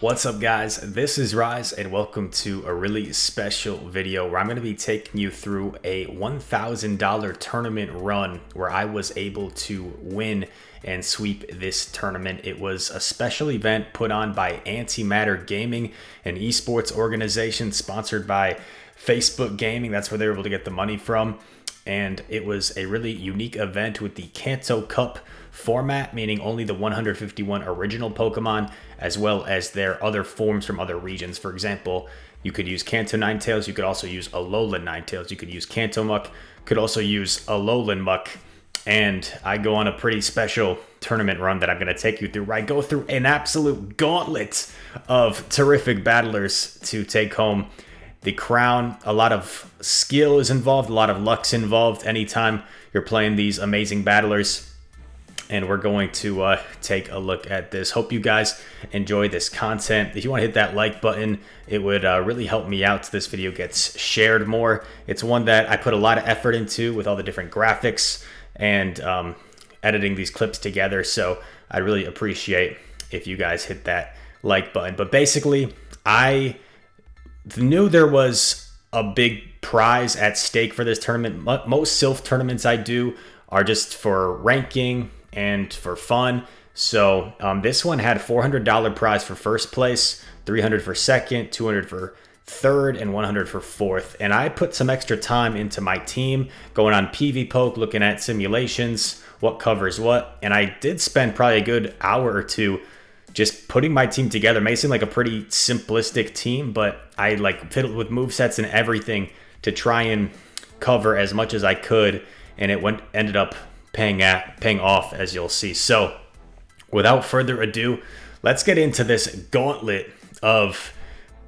What's up, guys? This is Rise and welcome to a really special video where I'm going to be taking you through a $1,000 tournament run where I was able to win and sweep this tournament. It was a special event put on by Antimatter Gaming, an esports organization sponsored by Facebook Gaming. That's where they were able to get the money from. And it was a really unique event with the Kanto Cup format, meaning only the 151 original Pokemon, as well as their other forms from other regions. For example, you could use Kanto Ninetales, you could also use Alolan Ninetales, you could use Kanto Muck, could also use Alolan Muck. And I go on a pretty special tournament run that I'm going to take you through, where I go through an absolute gauntlet of terrific battlers to take home the crown. A lot of skill is involved, a lot of luck's involved anytime you're playing these amazing battlers. And we're going to take a look at this. Hope you guys enjoy this content. If you want to hit that like button, it would really help me out so this video gets shared more. It's one that I put a lot of effort into with all the different graphics and editing these clips together. So I really appreciate if you guys hit that like button. But basically, I knew there was a big prize at stake for this tournament. Most Sylph tournaments I do are just for ranking and for fun. So this one had $400 prize for first place, $300 for second, $200 for third, and $100 for fourth. And I put some extra time into my team, going on PvPoke, looking at simulations, what covers what. And I did spend probably a good hour or two just putting my team together. It may seem like a pretty simplistic team, but I fiddled with movesets and everything to try and cover as much as I could, and it ended up paying off, as you'll see. So without further ado, let's get into this gauntlet of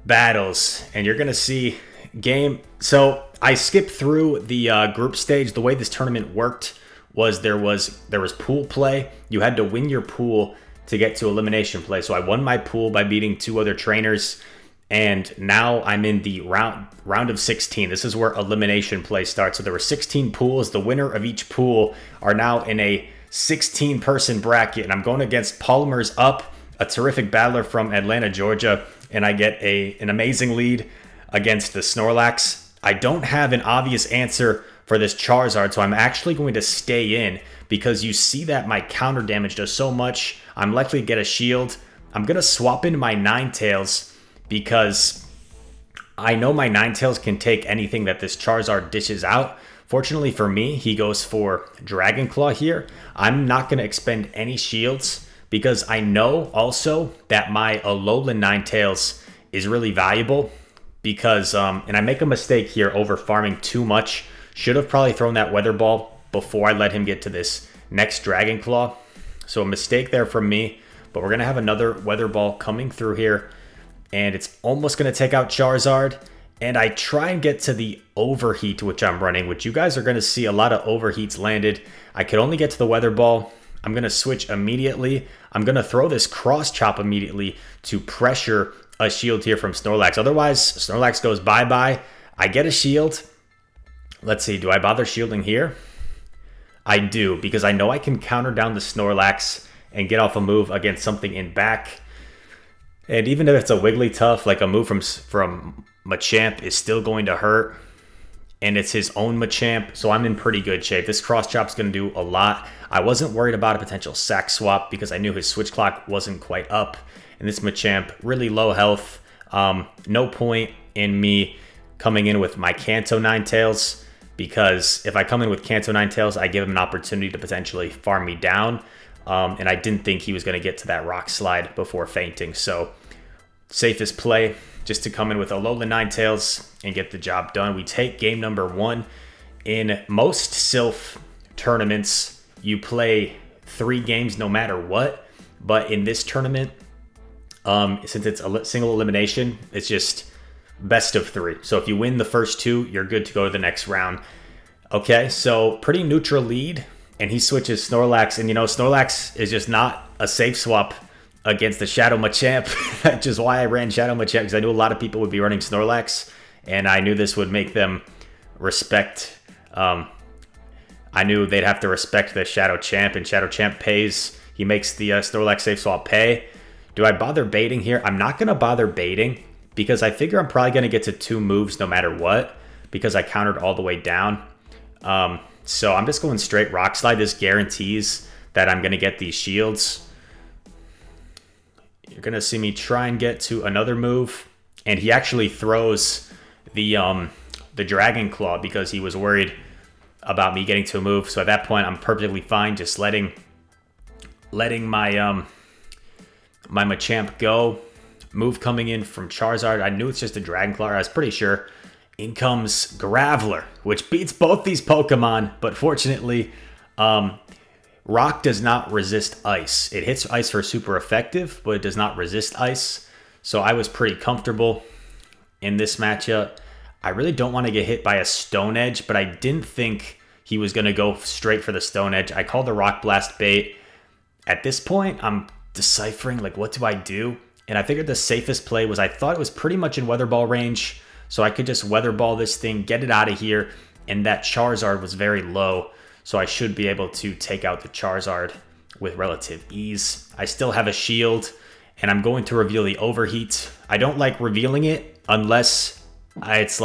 battles, and you're gonna see game. So I skipped through the group stage. The way this tournament worked was there was pool play. You had to win your pool to get to elimination play. So I won my pool by beating two other trainers, and now I'm in the round of 16. This is where elimination play starts. So there were 16 pools. The winner of each pool are now in a 16-person bracket, and I'm going against Palmer's Up, a terrific battler from Atlanta, Georgia, and I get an amazing lead against the Snorlax. I don't have an obvious answer for this Charizard, so I'm actually going to stay in because you see that my counter damage does so much. I'm likely to get a shield. I'm going to swap in my Ninetales because I know my Ninetales can take anything that this Charizard dishes out. Fortunately for me, he goes for Dragon Claw here. I'm not going to expend any shields because I know also that my Alolan Ninetales is really valuable because, and I make a mistake here over farming too much. Should have probably thrown that Weather Ball before I let him get to this next Dragon Claw. So a mistake there from me, but we're going to have another Weather Ball coming through here, and it's almost going to take out Charizard. And I try and get to the Overheat, which I'm running, which you guys are going to see a lot of Overheats landed. I could only get to the Weather Ball. I'm going to switch immediately. I'm going to throw this Cross Chop immediately to pressure a shield here from Snorlax. Otherwise, Snorlax goes bye-bye. I get a shield. Let's see, do I bother shielding here? I do, because I know I can counter down the Snorlax and get off a move against something in back. And even if it's a Wigglytuff, like a move from Machamp is still going to hurt. And it's his own Machamp, so I'm in pretty good shape. This Cross Chop's going to do a lot. I wasn't worried about a potential sack swap because I knew his switch clock wasn't quite up. And this Machamp, really low health. No point in me coming in with my Kanto Ninetales, because if I come in with Kanto Ninetales, I give him an opportunity to potentially farm me down. And I didn't think he was going to get to that Rock Slide before fainting. So safest play, just to come in with Alolan Ninetales and get the job done. We take game number 1. In most Sylph tournaments, you play 3 games no matter what. But in this tournament, since it's a single elimination, it's just best of 3. So if you win the first 2, you're good to go to the next round. Okay, so pretty neutral lead, and he switches Snorlax. And you know, Snorlax is just not a safe swap against the Shadow Machamp, which is why I ran Shadow Machamp, because I knew a lot of people would be running Snorlax, and I knew this would make them respect. I knew they'd have to respect the Shadow Champ, and Shadow Champ pays. He makes the Snorlax safe swap pay. Do I bother baiting here? I'm not going to bother baiting because I figure I'm probably going to get to 2 moves no matter what because I countered all the way down. So I'm just going straight Rock Slide. This guarantees that I'm going to get these shields. You're going to see me try and get to another move. And he actually throws the Dragon Claw because he was worried about me getting to a move. So at that point, I'm perfectly fine just letting my my Machamp go. Move coming in from Charizard. I knew it's just a Dragon Claw. I was pretty sure. In comes Graveler, which beats both these Pokemon, but fortunately, Rock does not resist Ice. It hits Ice for super effective, but it does not resist Ice. So I was pretty comfortable in this matchup. I really don't want to get hit by a Stone Edge, but I didn't think he was going to go straight for the Stone Edge. I called the Rock Blast bait. At this point, I'm deciphering, like, what do I do? And I figured the safest play was I thought it was pretty much in Weather Ball range, so I could just Weather Ball this thing, get it out of here, and that Charizard was very low, so I should be able to take out the Charizard with relative ease. I still have a shield, and I'm going to reveal the Overheat. I don't like revealing it unless it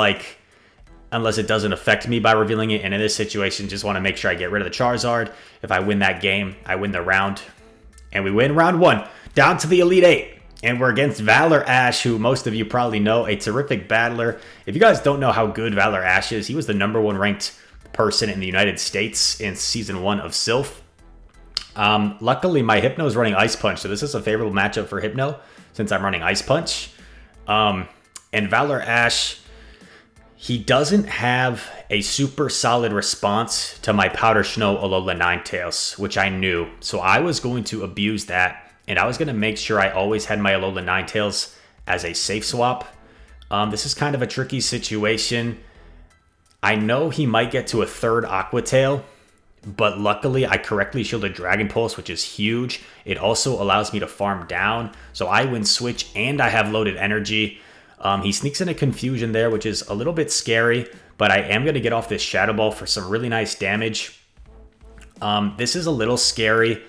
doesn't affect me by revealing it, and in this situation, just want to make sure I get rid of the Charizard. If I win that game, I win the round. And we win round 1, down to the Elite 8. And we're against Valor Ash, who most of you probably know, a terrific battler. If you guys don't know how good Valor Ash is, he was the #1 ranked person in the United States in Season 1 of Sylph. Luckily, my Hypno is running Ice Punch, so this is a favorable matchup for Hypno, since I'm running Ice Punch. And Valor Ash, he doesn't have a super solid response to my Powder Snow Alola Ninetales, which I knew. So I was going to abuse that, and I was going to make sure I always had my Alola Ninetales as a safe swap. This is kind of a tricky situation. I know he might get to a 3rd Aqua Tail, but luckily I correctly shielded Dragon Pulse, which is huge. It also allows me to farm down, so I win Switch and I have loaded energy. He sneaks in a Confusion there, which is a little bit scary, but I am going to get off this Shadow Ball for some really nice damage. This is a little scary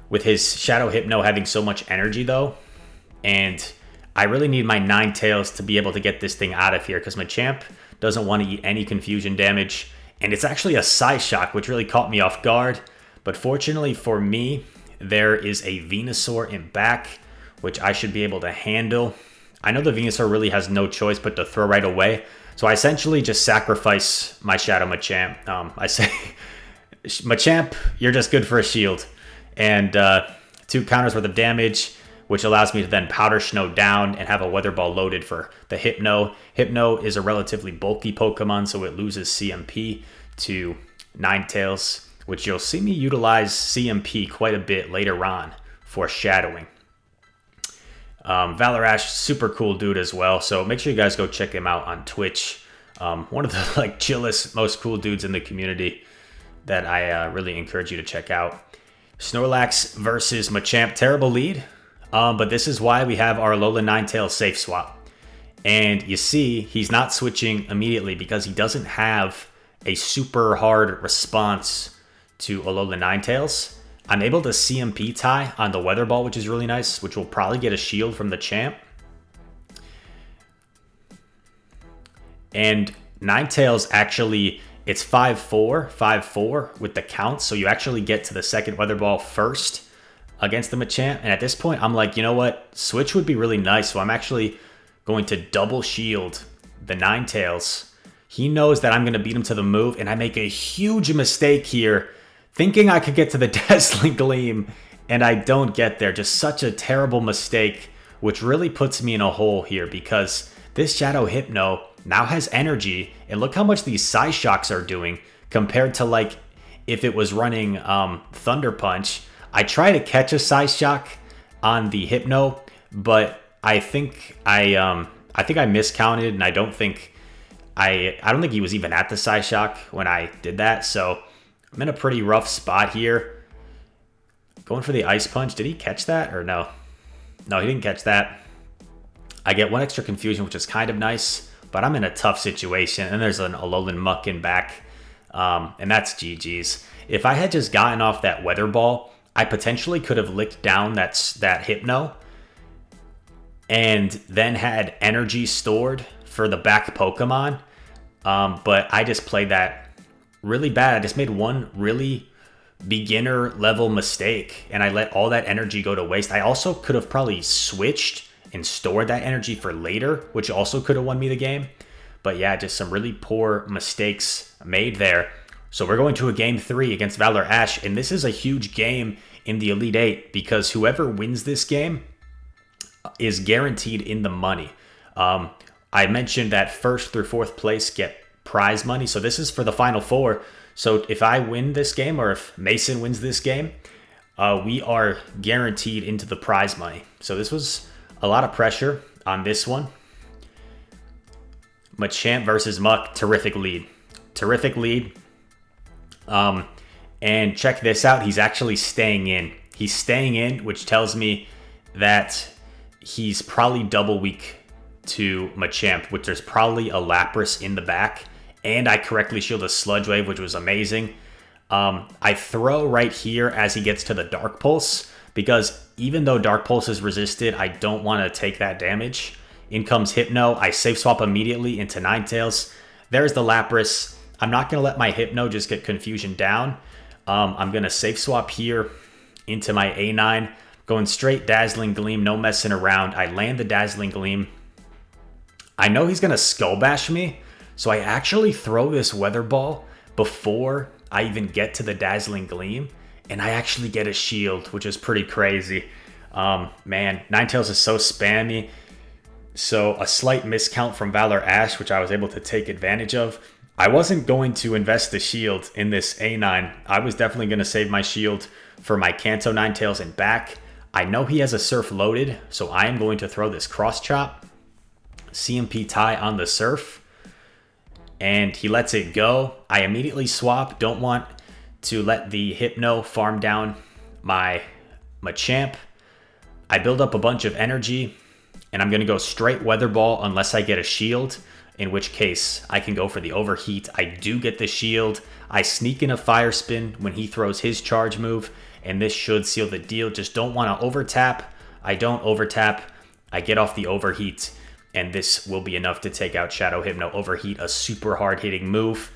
with his Shadow Hypno having so much energy, though. And I really need my Ninetales to be able to get this thing out of here, because Machamp doesn't want to eat any Confusion damage. And it's actually a Psyshock, which really caught me off guard. But fortunately for me, there is a Venusaur in back, which I should be able to handle. I know the Venusaur really has no choice but to throw right away. So I essentially just sacrifice my Shadow Machamp. I say, Machamp, you're just good for a shield. And 2 counters worth of damage, which allows me to then Powder Snow down and have a Weather Ball loaded for the Hypno. Hypno is a relatively bulky Pokemon, so it loses CMP to Ninetales, which you'll see me utilize CMP quite a bit later on for shadowing. Valor Ash, super cool dude as well, so make sure you guys go check him out on Twitch. One of the chillest, most cool dudes in the community that I really encourage you to check out. Snorlax versus Machamp, terrible lead, but this is why we have our Alola Ninetales safe swap. And you see, he's not switching immediately because he doesn't have a super hard response to Alola Ninetales. I'm able to CMP tie on the Weather Ball, which is really nice, which will probably get a shield from the champ. And Ninetales actually, it's 5-4, 5-4 with the count, so you actually get to the second Weather Ball first against the Machamp. And at this point, I'm like, you know what? Switch would be really nice, so I'm actually going to double shield the Ninetales. He knows that I'm going to beat him to the move, and I make a huge mistake here, thinking I could get to the Dazzling Gleam, and I don't get there. Just such a terrible mistake, which really puts me in a hole here, because this Shadow Hypno now has energy, and look how much these Psyshocks are doing compared to like if it was running Thunder Punch. I try to catch a Psyshock on the Hypno, but I think I miscounted, and I don't think he was even at the Psyshock when I did that. So I'm in a pretty rough spot here. Going for the Ice Punch. Did he catch that or no? No, he didn't catch that. I get one extra Confusion, which is kind of nice, but I'm in a tough situation, and there's an Alolan Muck in back, and that's GG's. If I had just gotten off that Weather Ball, I potentially could have licked down that Hypno, and then had energy stored for the back Pokemon. But I just played that really bad. I just made one really beginner level mistake, and I let all that energy go to waste. I also could have probably switched and stored that energy for later, which also could have won me the game. But yeah, just some really poor mistakes made there. So we're going to a game 3 against Valor Ash, and this is a huge game in the Elite 8 because whoever wins this game is guaranteed in the money. I mentioned that 1st through 4th place get prize money, so this is for the Final 4. So if I win this game, or if Mason wins this game, we are guaranteed into the prize money. So this was a lot of pressure on this one. Machamp versus Muck, terrific lead. Terrific lead. And check this out, he's actually staying in. He's staying in, which tells me that he's probably double weak to Machamp, which there's probably a Lapras in the back. And I correctly shield a Sludge Wave, which was amazing. I throw right here as he gets to the Dark Pulse, because even though Dark Pulse is resisted, I don't want to take that damage. In comes Hypno. I safe swap immediately into Ninetales. There's the Lapras. I'm not going to let my Hypno just get Confusion down. I'm going to safe swap here into my A9. Going straight Dazzling Gleam, no messing around. I land the Dazzling Gleam. I know he's going to Skull Bash me, so I actually throw this Weather Ball before I even get to the Dazzling Gleam, and I actually get a shield, which is pretty crazy. Man, Ninetales is so spammy. So a slight miscount from Valor Ash, which I was able to take advantage of. I wasn't going to invest the shield in this A9. I was definitely going to save my shield for my Kanto Ninetales and back. I know he has a Surf loaded, so I am going to throw this Cross Chop. CMP tie on the Surf. And he lets it go. I immediately swap. Don't want to let the Hypno farm down my Machamp. I build up a bunch of energy, and I'm going to go straight Weather Ball unless I get a shield, in which case I can go for the Overheat. I do get the shield. I sneak in a Fire Spin when he throws his charge move, and this should seal the deal. Just don't want to overtap. I don't overtap. I get off the Overheat, and this will be enough to take out Shadow Hypno. Overheat, a super hard-hitting move.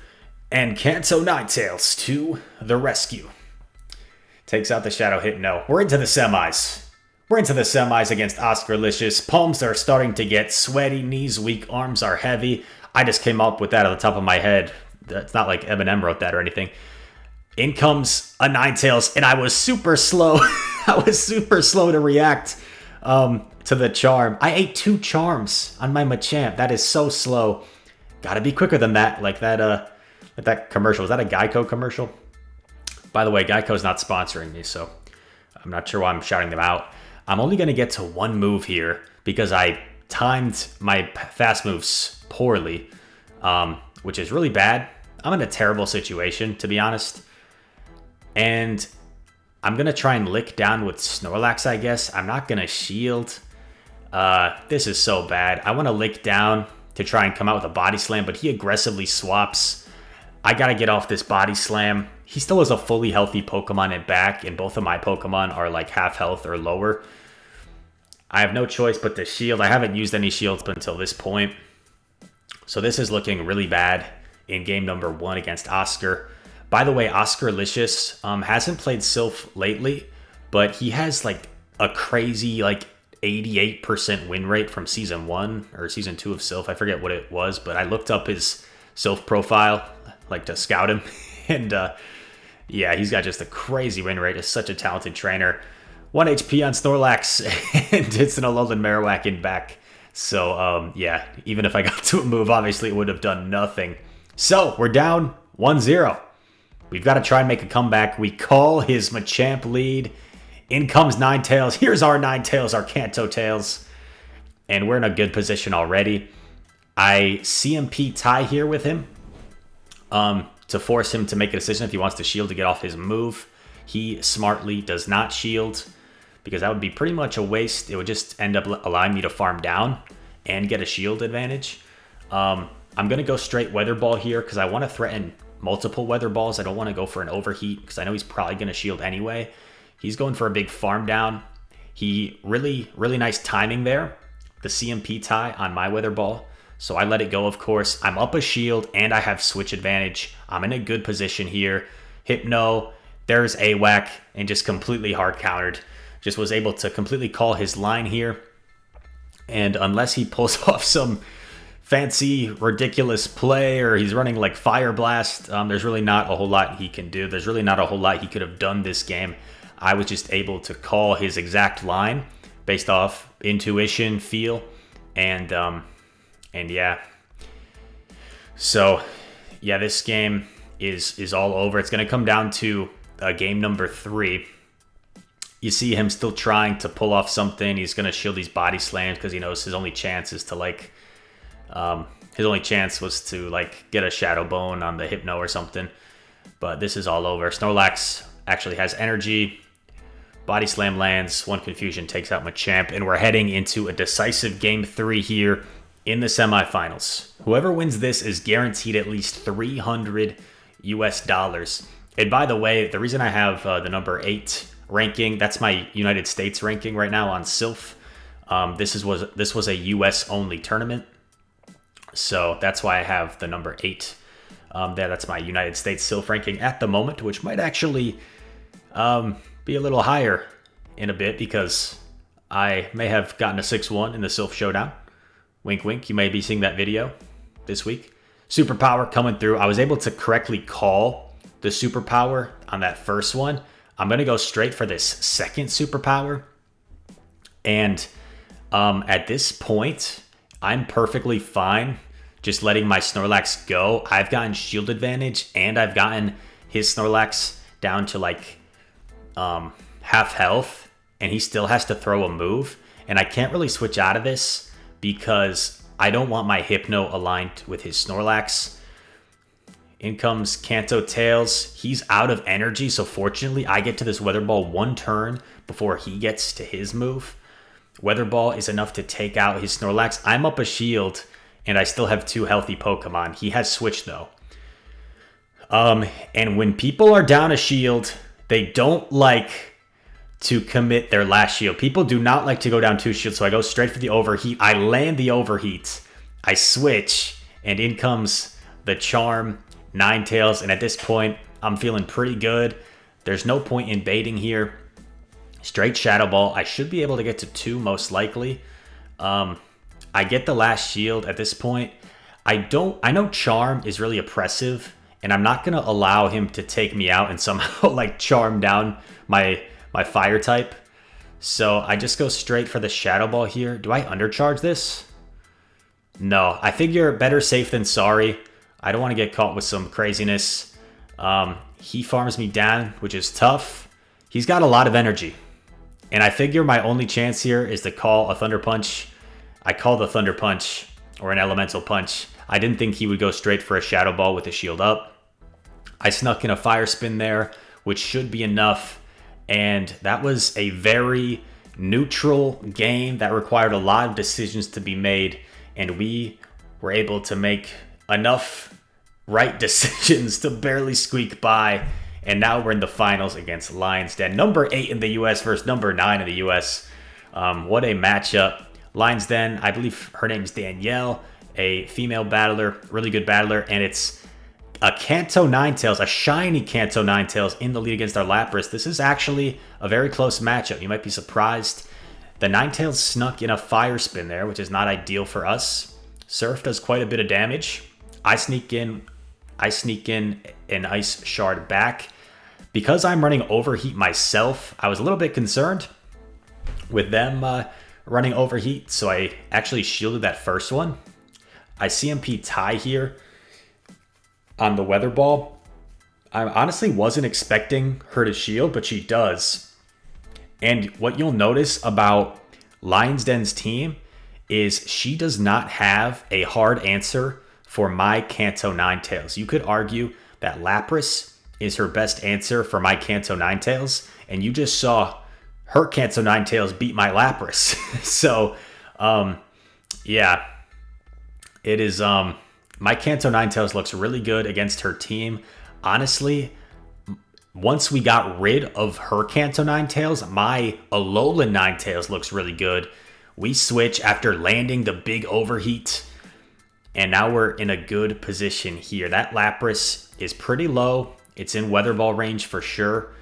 And Kanto Ninetales to the rescue. Takes out the Shadow Hypno. We're into the semis. We're into the semis against Oscarlicious. Palms are starting to get sweaty. Knees weak. Arms are heavy. I just came up with that at the top of my head. It's not like Eminem wrote that or anything. In comes a Ninetales, and I was super slow. I was super slow to react to the charm. I ate 2 charms on my Machamp. That is so slow. Gotta be quicker than that. Like that commercial. Was that a Geico commercial? By the way, Geico's not sponsoring me, so I'm not sure why I'm shouting them out. I'm only going to get to 1 move here because I timed my fast moves poorly, which is really bad. I'm in a terrible situation, to be honest. And I'm going to try and lick down with Snorlax, I guess. I'm not going to shield. This is so bad. I want to lick down to try and come out with a Body Slam, but he aggressively swaps. I got to get off this Body Slam. He still has a fully healthy Pokemon at back, and both of my Pokemon are like half health or lower. I have no choice but to shield. I haven't used any shields until this point. So this is looking really bad in game number 1 against Oscar. By the way, Oscarlicious hasn't played Sylph lately, but he has like a crazy like 88% win rate from season 1 or season 2 of Sylph. I forget what it was, but I looked up his Sylph profile like to scout him. And yeah, he's got just a crazy win rate. He's such a talented trainer. 1 HP on Snorlax and it's an Alolan Marowak in back. So yeah, even if I got to a move, obviously it would have done nothing. So we're down 1-0. We've got to try and make a comeback. We call his Machamp lead. In comes Ninetales. Here's our Ninetales, our Kanto Tails. And we're in a good position already. I CMP tie here with him to force him to make a decision if he wants to shield to get off his move. He smartly does not shield because that would be pretty much a waste. It would just end up allowing me to farm down and get a shield advantage. I'm going to go straight Weather Ball here because I want to threaten multiple Weather Balls. I don't want to go for an Overheat because I know he's probably going to shield anyway. He's going for a big farm down. He really nice timing there the CMP tie on my weather ball. So I let it go, of course. I'm up a shield and I have switch advantage. I'm in a good position here. Hypno, there's AWAC, and just completely hard countered. Just was able to completely call his line here. And unless he pulls off some fancy, ridiculous play or he's running like Fire Blast, there's really not a whole lot he can do. There's really not a whole lot he could have done this game. I was just able to call his exact line based off intuition, feel, and yeah. So yeah, this game is all over. It's going to come down to game number 3. You see him still trying to pull off something. He's going to shield these body slams because he knows his only chance is to his only chance was to get a Shadow Bone on the Hypno or something. But this is all over. Snorlax actually has energy. Body Slam lands. One Confusion takes out Machamp. And we're heading into a decisive game 3 here in the semifinals. Whoever wins this is guaranteed at least $300 US. And by the way, the reason I have the number 8 ranking, that's my United States ranking right now on Silph. This was a US only tournament, so that's why I have the number 8 there. That's my United States Silph ranking at the moment, which might actually be a little higher in a bit because I may have gotten a 6-1 in the Silph Showdown. Wink wink, you may be seeing that video this week. Superpower coming through. I was able to correctly call the superpower on that first one. I'm going to go straight for this second superpower. And at this point, I'm perfectly fine just letting my Snorlax go. I've gotten shield advantage and I've gotten his Snorlax down to half health. And he still has to throw a move. And I can't really switch out of this because I don't want my Hypno aligned with his Snorlax. In comes Kanto Tails. He's out of energy, so fortunately I get to this Weather Ball 1 turn before he gets to his move. Weather Ball is enough to take out his Snorlax. I'm up a shield, and I still have 2 healthy Pokemon. He has switched, though. And when people are down a shield, they don't like to commit their last shield. People do not like to go down 2 shields, so I go straight for the overheat. I land the overheat. I switch, and in comes the Charm, Ninetales, and at this point, I'm feeling pretty good. There's no point in baiting here. Straight Shadow Ball. I should be able to get to 2 most likely. I get the last shield at this point. I know Charm is really oppressive, and I'm not going to allow him to take me out and somehow charm down my fire type. So I just go straight for the Shadow Ball here. Do I undercharge this? No, I figure better safe than sorry. I don't want to get caught with some craziness. He farms me down, which is tough. He's got a lot of energy. And I figure my only chance here is to call a Thunder Punch. I called the Thunder Punch, or an Elemental Punch. I didn't think he would go straight for a Shadow Ball with a shield up. I snuck in a Fire Spin there, which should be enough. And that was a very neutral game that required a lot of decisions to be made. And we were able to make enough right decisions to barely squeak by. And now we're in the finals against Lion's Den. Number 8 in the US versus number 9 in the US. What a matchup. Lion's Den, I believe her name is Danielle, a female battler, really good battler. And it's a Kanto Ninetales, a shiny Kanto Ninetales in the lead against our Lapras. This is actually a very close matchup. You might be surprised. The Ninetales snuck in a Fire Spin there, which is not ideal for us. Surf does quite a bit of damage. I sneak in an Ice Shard back. Because I'm running Overheat myself, I was a little bit concerned with them running Overheat, so I actually shielded that first one. I CMP tie here on the Weather Ball. I honestly wasn't expecting her to shield, but she does. And what you'll notice about Lion's Den's team is she does not have a hard answer for my Kanto Ninetales. You could argue that Lapras is her best answer for my Kanto Ninetales, and you just saw her Kanto Ninetales beat my Lapras. So, yeah, it is. My Kanto Ninetales looks really good against her team. Honestly, once we got rid of her Kanto Ninetales, my Alolan Ninetales looks really good. We switch after landing the big overheat. And now we're in a good position here. That Lapras is pretty low. It's in Weather Ball range for sure.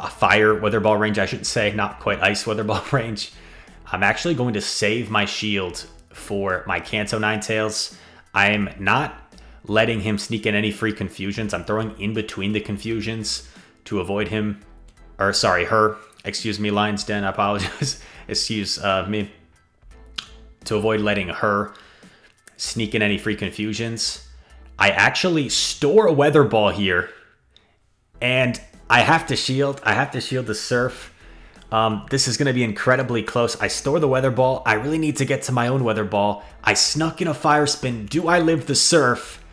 Fire Weather Ball range, I should say. Not quite Ice Weather Ball range. I'm actually going to save my shield for my Kanto Ninetales. I am not letting him sneak in any free confusions. I'm throwing in between the confusions to avoid him. Or sorry, her. Excuse me, Lion's Den. I apologize. Excuse me. To avoid letting her sneak in any free confusions. I actually store a Weather Ball here. And I have to shield. I have to shield the Surf. This is going to be incredibly close. I store the Weather Ball. I really need to get to my own Weather Ball. I snuck in a Fire Spin. Do I live the Surf?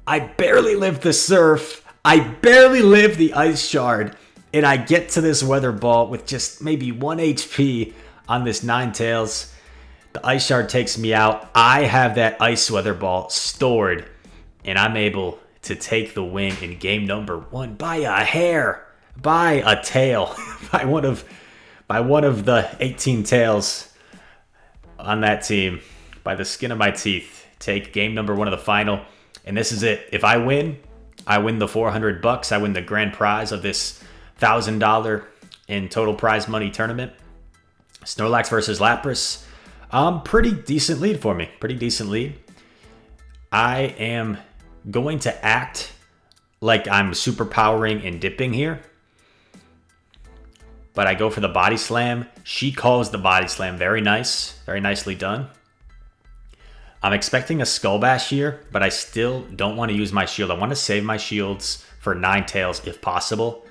I barely live the Surf. I barely live the Ice Shard. And I get to this Weather Ball with just maybe 1 HP on this Ninetales. The Ice Shard takes me out. I have that Ice Weather Ball stored. And I'm able to take the win in game number 1 by a hair. By a tail. by one of the 18 tails on that team. By the skin of my teeth. Take game number 1 of the final. And this is it. If I win the $400. I win the grand prize of this $1,000 in total prize money tournament. Snorlax versus Lapras. Pretty decent lead for me. Pretty decent lead. I am going to act like I'm superpowering and dipping here. But I go for the Body Slam. She calls the Body Slam. Very nice. Very nicely done. I'm expecting a Skull Bash here, but I still don't want to use my shield. I want to save my shields for Ninetales if possible.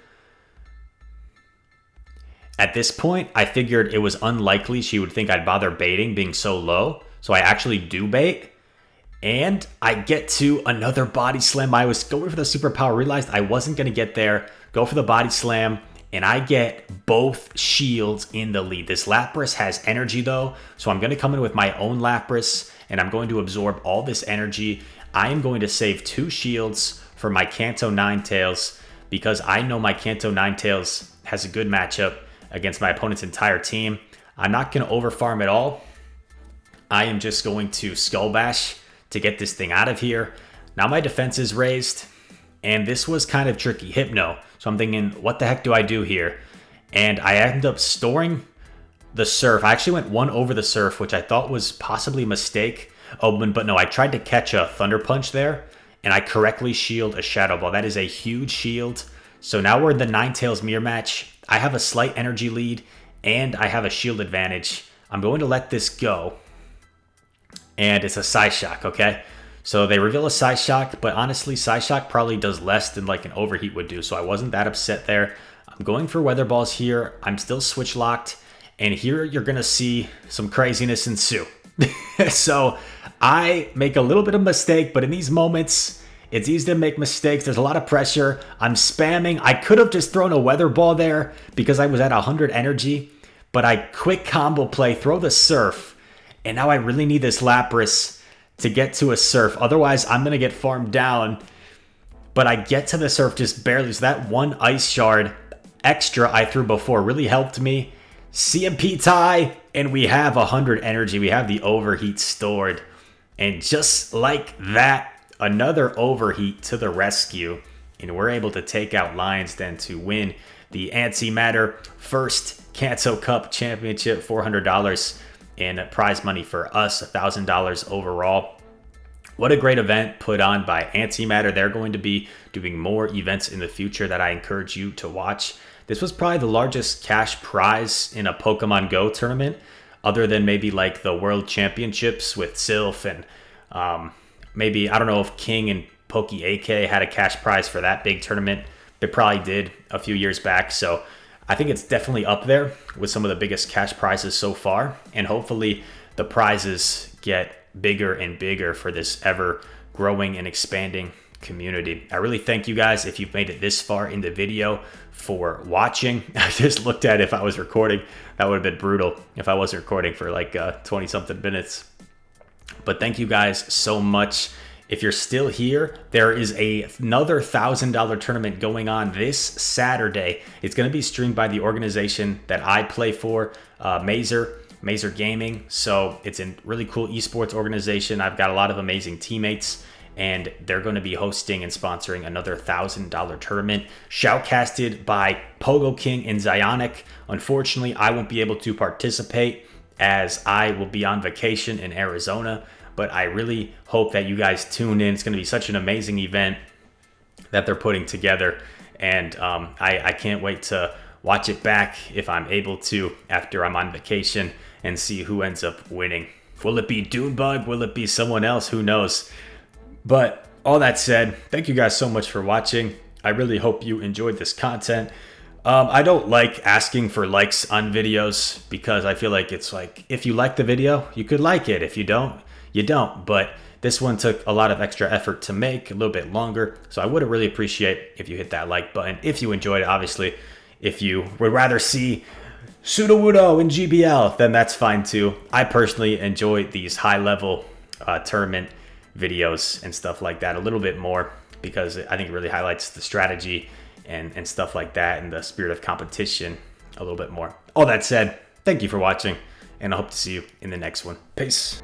At this point, I figured it was unlikely she would think I'd bother baiting being so low. So I actually do bait. And I get to another Body Slam. I was going for the Superpower, realized I wasn't going to get there. Go for the Body Slam. And I get both shields in the lead. This Lapras has energy though. So I'm going to come in with my own Lapras. And I'm going to absorb all this energy. I am going to save 2 shields for my Kanto Ninetales. Because I know my Kanto Ninetales has a good matchup against my opponent's entire team. I'm not going to overfarm at all. I am just going to Skull Bash to get this thing out of here. Now my defense is raised. And this was kind of tricky. Hypno. So I'm thinking, what the heck do I do here? And I end up storing the Surf. I actually went 1 over the Surf, which I thought was possibly a mistake. Oh, but no, I tried to catch a Thunder Punch there. And I correctly shield a Shadow Ball. That is a huge shield. So now we're in the Ninetales mirror match. I have a slight energy lead. And I have a shield advantage. I'm going to let this go. And it's a Psyshock, okay? So they reveal a Psyshock, but honestly, Psyshock probably does less than like an Overheat would do, so I wasn't that upset there. I'm going for Weather Balls here. I'm still switch locked, and here you're going to see some craziness ensue. So I make a little bit of mistake, but in these moments, it's easy to make mistakes. There's a lot of pressure. I'm spamming. I could have just thrown a Weather Ball there because I was at 100 energy, but I quick combo play, throw the Surf, and now I really need this Lapras to get to a Surf. Otherwise, I'm going to get farmed down. But I get to the Surf just barely. So that 1 Ice Shard extra I threw before really helped me. CMP tie, and we have 100 energy. We have the Overheat stored. And just like that, another Overheat to the rescue. And we're able to take out Lions Den to win the Antimatter First Kanto Cup Championship, $400. And prize money for us, $1,000 overall. What a great event put on by Antimatter. They're going to be doing more events in the future that I encourage you to watch. This was probably the largest cash prize in a Pokemon Go tournament, other than maybe like the World Championships with Sylph and maybe, I don't know if King and Poke AK had a cash prize for that big tournament. They probably did a few years back, so I think it's definitely up there with some of the biggest cash prizes so far. And hopefully the prizes get bigger and bigger for this ever growing and expanding community. I really thank you guys if you've made it this far in the video for watching. I just looked at if I was recording. That would have been brutal if I wasn't recording for like 20 something minutes. But thank you guys so much. If you're still here, there is another $1,000 tournament going on this Saturday. It's going to be streamed by the organization that I play for, Mazer Gaming. So it's a really cool esports organization. I've got a lot of amazing teammates, and they're going to be hosting and sponsoring another $1,000 tournament, shoutcasted by Pogo King and Zionic. Unfortunately, I won't be able to participate as I will be on vacation in Arizona, but I really hope that you guys tune in. It's going to be such an amazing event that they're putting together, and I can't wait to watch it back if I'm able to after I'm on vacation and see who ends up winning. Will it be Dunebug? Will it be someone else? Who knows? But all that said, thank you guys so much for watching. I really hope you enjoyed this content. I don't like asking for likes on videos because I feel like it's like, if you like the video, you could like it. If you don't, you don't. But this one took a lot of extra effort to make, a little bit longer. So I would really appreciate if you hit that like button. If you enjoyed it, obviously, if you would rather see Sudowoodo in GBL, then that's fine too. I personally enjoy these high-level tournament videos and stuff like that a little bit more because I think it really highlights the strategy and stuff like that and the spirit of competition a little bit more. All that said, thank you for watching, and I hope to see you in the next one. Peace.